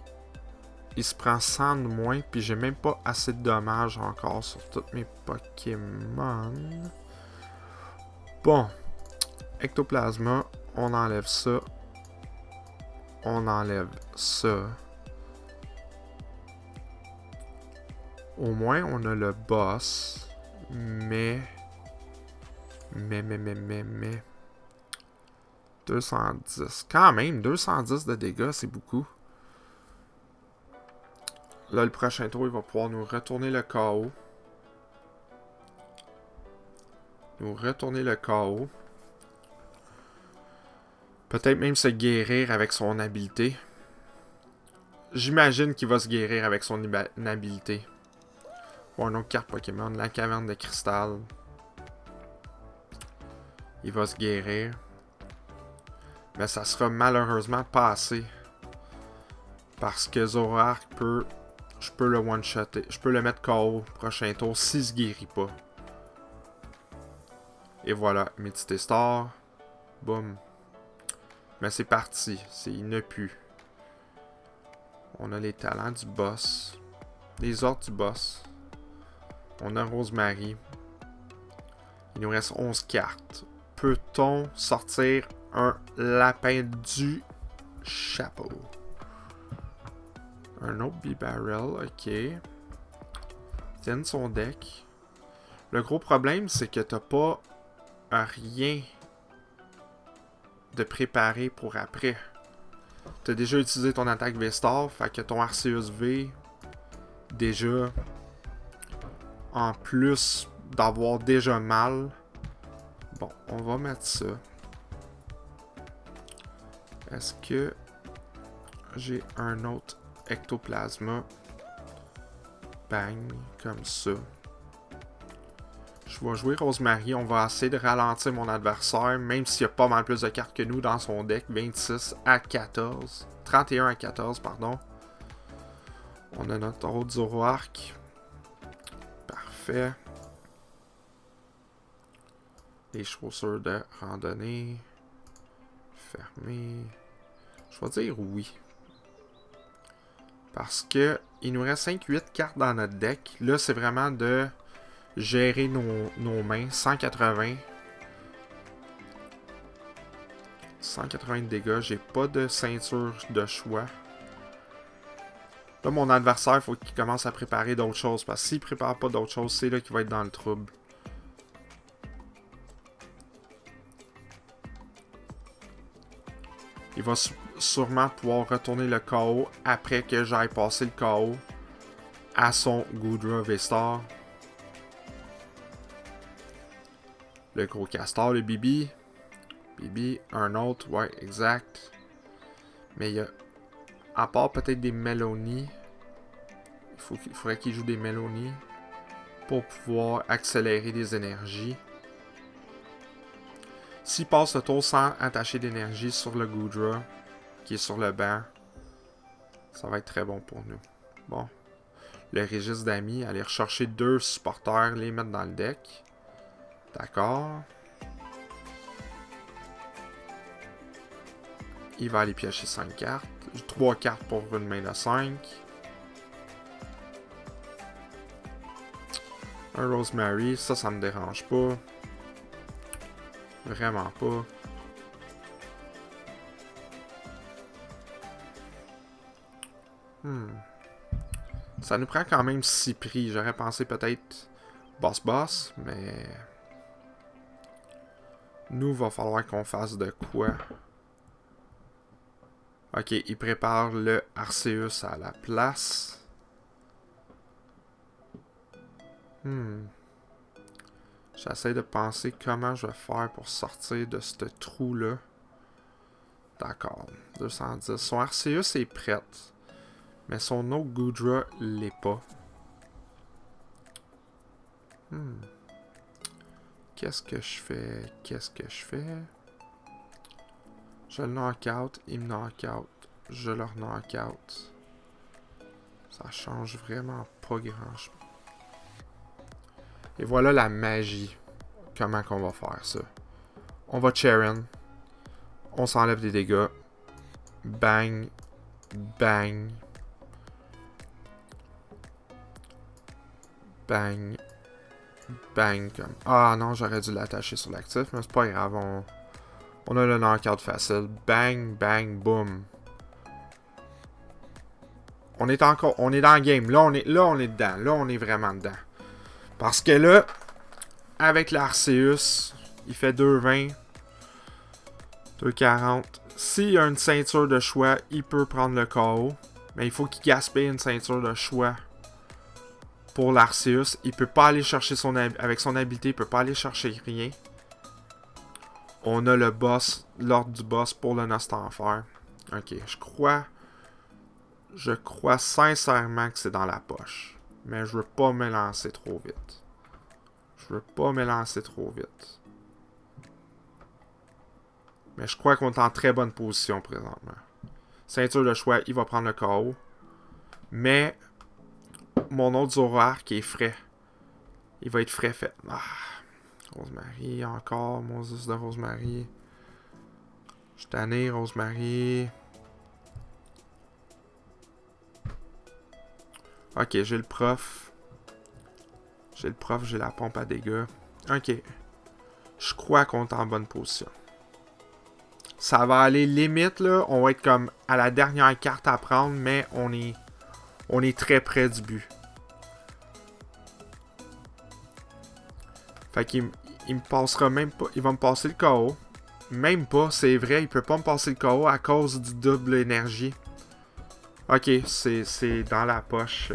il se prend 100 de moins. Puis j'ai même pas assez de dommages encore sur tous mes Pokémon. Bon. Ectoplasma, on enlève ça. On enlève ça. Au moins, on a le boss. Mais... Mais... 210. Quand même, 210 de dégâts, c'est beaucoup. Là, le prochain tour, il va pouvoir nous retourner le KO. Peut-être même se guérir avec son habileté. J'imagine qu'il va se guérir avec son habileté. Bon, une autre carte Pokémon, la caverne de cristal. Il va se guérir. Mais ça sera malheureusement pas assez. Parce que Zoroark peut... Je peux le one-shotter. Je peux le mettre KO prochain tour s'il se guérit pas. Et voilà, Médité Star. Boum. Mais c'est parti. Il ne pue. On a les talents du boss. Les ordres du boss. On a Rosemary. Il nous reste 11 cartes. Peut-on sortir un lapin du chapeau? Un autre B-Barrel, ok. Tienne son deck. Le gros problème, c'est que t'as pas rien de préparé pour après. T'as déjà utilisé ton attaque V-Star, fait que ton Arceus V, déjà, en plus d'avoir déjà mal, bon, on va mettre ça. Est-ce que j'ai un autre Ectoplasma? Bang, comme ça. Je vais jouer Rosemary. On va essayer de ralentir mon adversaire, même s'il y a pas mal plus de cartes que nous dans son deck. 26 à 14. 31 à 14, pardon. On a notre autre Zoroark. Parfait. Les chaussures de randonnée. Fermées. Je vais dire oui. Parce que il nous reste 5-8 cartes dans notre deck. Là, c'est vraiment de gérer nos mains. 180. 180 de dégâts. J'ai pas de ceinture de choix. Là, mon adversaire, il faut qu'il commence à préparer d'autres choses. Parce que s'il prépare pas d'autres choses, c'est là qu'il va être dans le trouble. Il va sûrement pouvoir retourner le KO après que j'aille passer le KO à son Goodra V-Star. Le gros castor, le Bibi. Bibi, un autre, ouais, exact. Mais il y a, à part peut-être des Mélonies, il faudrait qu'il joue des Mélonies pour pouvoir accélérer des énergies. S'il passe le tour sans attacher d'énergie sur le Goodra, qui est sur le banc, ça va être très bon pour nous. Bon. Le registre d'amis, aller rechercher 2 supporters, les mettre dans le deck. D'accord. Il va aller piocher 5 cartes. 3 cartes pour une main de 5. Un Rosemary, ça me dérange pas. Vraiment pas. Ça nous prend quand même 6 prix. J'aurais pensé peut-être boss, mais... Nous, va falloir qu'on fasse de quoi. Ok, il prépare le Arceus à la place. J'essaie de penser comment je vais faire pour sortir de ce trou-là. D'accord. 210. Son Arceus est prête. Mais son autre Goodra l'est pas. Qu'est-ce que je fais? Je le knock-out, il me knock-out. Je le knock-out. Ça change vraiment pas grand-chose. Et voilà la magie. Comment qu'on va faire ça? On va Cheren. On s'enlève des dégâts. Bang. Bang. Bang. Bang. Comme... Ah non, j'aurais dû l'attacher sur l'actif, mais c'est pas grave. On a le knockout facile. Bang, bang, boom. On est dans le game. Là, on est dedans. Là, on est vraiment dedans. Parce que là, avec l'Arceus, Il fait 2,20. 2,40. S'il y a une ceinture de choix, il peut prendre le KO. Mais il faut qu'il gaspille une ceinture de choix pour l'Arceus. Il peut pas aller chercher avec son habileté, il peut pas aller chercher rien. On a le boss, l'ordre du boss pour le Nostanfer. Ok, je crois sincèrement que c'est dans la poche. Mais je veux pas me lancer trop vite. Mais je crois qu'on est en très bonne position présentement. Ceinture de choix, il va prendre le KO. Mais mon autre Zoroark est frais. Il va être frais fait. Ah, Rosemary, encore. Moses de Rosemary. Je suis tanné, Rosemary. Ok, j'ai le prof. J'ai la pompe à dégâts. Ok. Je crois qu'on est en bonne position. Ça va aller limite, là. On va être comme à la dernière carte à prendre, mais on est très près du but. Fait qu'il me passera même pas. Il va me passer le KO. Même pas, c'est vrai, il peut pas me passer le KO à cause du double énergie. Ok, c'est dans la poche.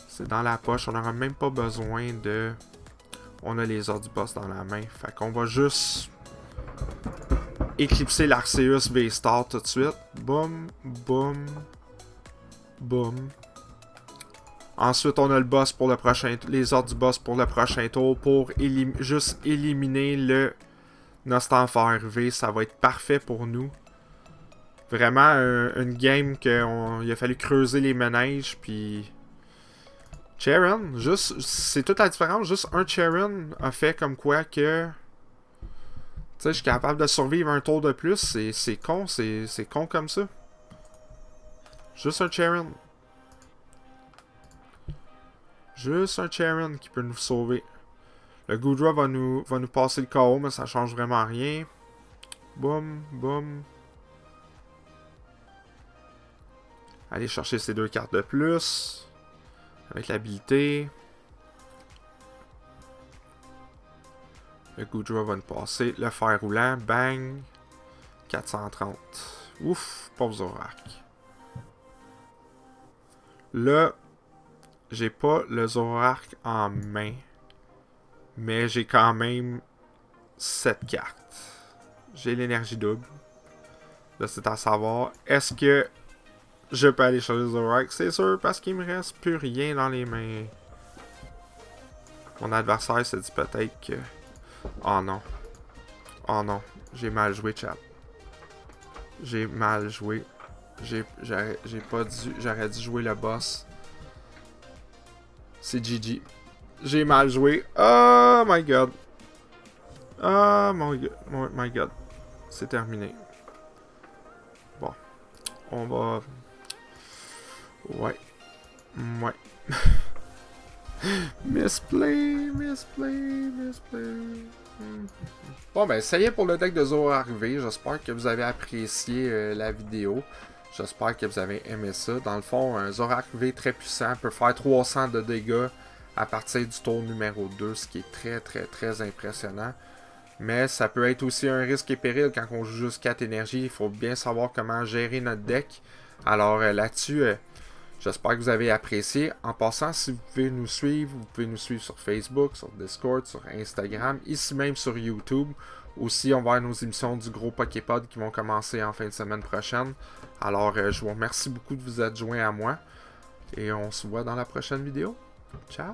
C'est dans la poche. On n'aura même pas besoin de... On a les ordres du boss dans la main. Fait qu'on va juste... éclipser l'Arceus V-Star tout de suite. Boum, boum, boum. Ensuite, on a le boss pour le prochain... les ordres du boss pour le prochain tour pour juste éliminer le Nostanfer V. Ça va être parfait pour nous. Vraiment, une game qu'il a fallu creuser les manèges, puis... Cheren, juste... C'est toute la différence. Juste un Cheren a fait comme quoi que... Tu sais, je suis capable de survivre un tour de plus. C'est con, c'est con comme ça. Juste un Cheren. Juste un Cheren qui peut nous sauver. Le Goodra va nous passer le KO, mais ça change vraiment rien. Boum, boum. Aller chercher ces 2 cartes de plus. Avec l'habilité. Le Goodra va nous passer. Le fer roulant. Bang. 430. Ouf, pauvre Zoroark. Là, j'ai pas le Zoroark en main. Mais j'ai quand même 7 cartes. J'ai l'énergie double. Là, c'est à savoir, est-ce que je peux aller chercher le Zoroark? C'est sûr, parce qu'il me reste plus rien dans les mains. Mon adversaire se dit peut-être que... Oh non. Oh non. J'ai mal joué, chat. J'ai mal joué. J'ai pas dû... J'aurais dû jouer le boss. C'est GG. J'ai mal joué. Oh my god. Oh my god. C'est terminé. Bon. On va... Ouais. Ouais. Misplay. Bon ben ça y est pour le deck de Zoroark V. J'espère que vous avez apprécié la vidéo. J'espère que vous avez aimé ça. Dans le fond, un Zoroark V très puissant peut faire 300 de dégâts à partir du tour numéro 2, ce qui est très impressionnant. Mais ça peut être aussi un risque et péril quand on joue juste 4 énergies. Il faut bien savoir comment gérer notre deck. Alors là-dessus, j'espère que vous avez apprécié. En passant, si vous pouvez nous suivre sur Facebook, sur Discord, sur Instagram, ici même sur YouTube. Aussi, on va avoir nos émissions du gros Poképod qui vont commencer en fin de semaine prochaine. Alors, je vous remercie beaucoup de vous être joints à moi. Et on se voit dans la prochaine vidéo. Ciao!